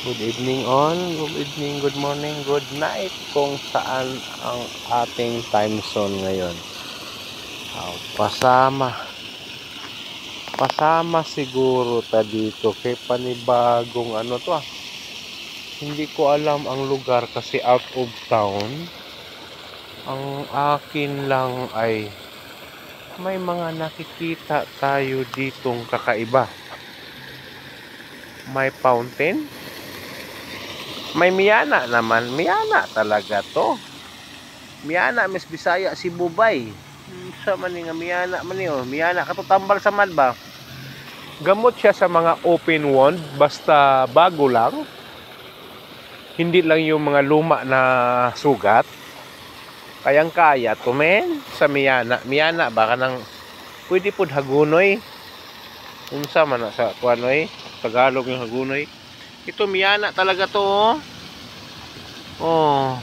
Good evening all, good evening, good morning, good night kung saan ang ating time zone ngayon. Pasama siguro ta dito kay panibagong Hindi ko alam ang lugar kasi out of town. Ang akin lang ay may mga nakikita tayo ditong kakaiba. May fountain. May Miyana naman. Miyana talaga to. Miyana, Miss Bisaya, si Bubay. Sa mani nga Miyana man yun. Miyana, katutambal sa man ba? Gamot siya sa mga open wound. Basta bago lang. Hindi lang yung mga luma na sugat. Kayang-kaya to, men. Sa Miyana. Miyana, baka nang pwede po hagunoy. Unsa man na sa kuanoy. Tagalog yung hagunoy. Ito Miyana talaga to, oh. Oh.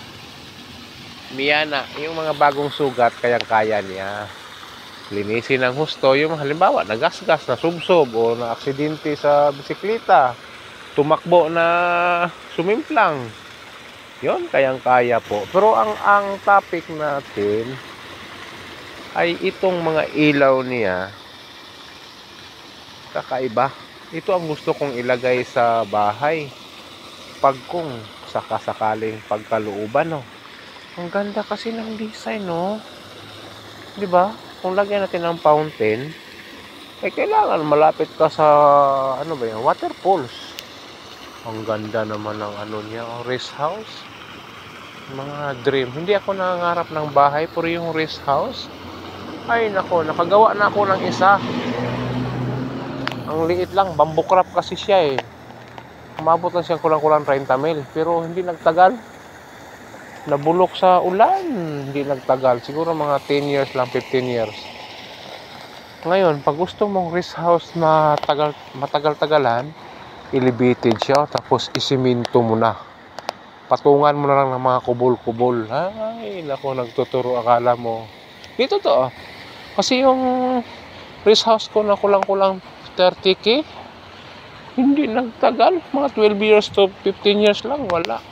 Miyana, yung mga bagong sugat kayang-kaya niya. Linisin ng husto yung halimbawa nagasgas, na subsob o na aksidente sa bisikleta. Tumakbo na sumimplang. Yon kayang-kaya po. Pero ang topic natin ay itong mga ilaw niya. Kakaiba. Ito ang gusto kong ilagay sa bahay. Pag kung sakasakaling pagkalooban, no. Ang ganda kasi ng design, no. 'Di ba? Kung lagyan natin ng fountain, kailangan malapit ka sa waterfalls. Ang ganda naman ng niya, rest house. Mga dream. Hindi ako nangangarap ng bahay, pero yung rest house, ay nako, nakagawa na ako ng isa. Ang liit lang, bamboo crop kasi siya eh. Umabot lang siya kulang-kulang 30 mil. Pero hindi nagtagal. Nabulok sa ulan. Hindi nagtagal. Siguro mga 10 years lang, 15 years. Ngayon, pag gusto mong rest house na matagal-tagalan, elevated siya. Tapos isiminto mo na. Patungan mo na lang ng mga kubol-kubol. Ay, naku, nagtuturo. Akala mo. Dito to. Kasi yung rest house ko na kulang-kulang 30K, hindi nagtagal, mga 12 years to 15 years lang, wala.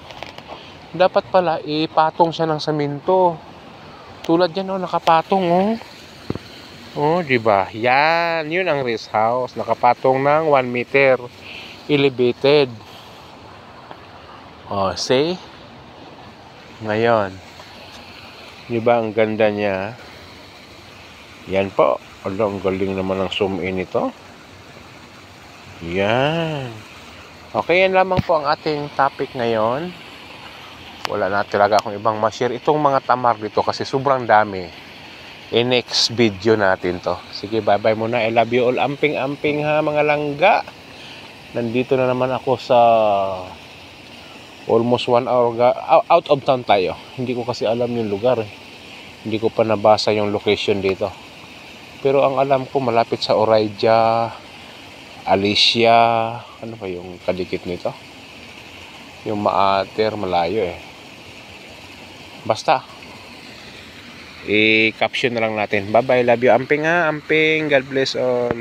Dapat pala ipatong siya ng semento. Tulad yan, nakapatong, di ba? Yan, yun ang rest house, nakapatong ng 1 meter, elevated. See? Ngayon, di ba ang ganda niya? Yan po. Ang galing naman ng zoom in ito. Yan. Okay, yan lamang po ang ating topic ngayon. Wala na talaga akong ibang ma-share. Itong mga tamar dito kasi sobrang dami. Next video natin to. Sige, bye-bye muna. I love you all. Amping-amping ha, mga langga. Nandito na naman ako sa almost 1 hour. Out of town tayo. Hindi ko kasi alam yung lugar eh. Hindi ko pa nabasa yung location dito. Pero ang alam ko malapit sa Orayja, Alicia, ano ba yung kadikit nito? Yung Maater, malayo eh. Basta, i-caption na lang natin. Bye-bye, love you, amping ha, amping, God bless all.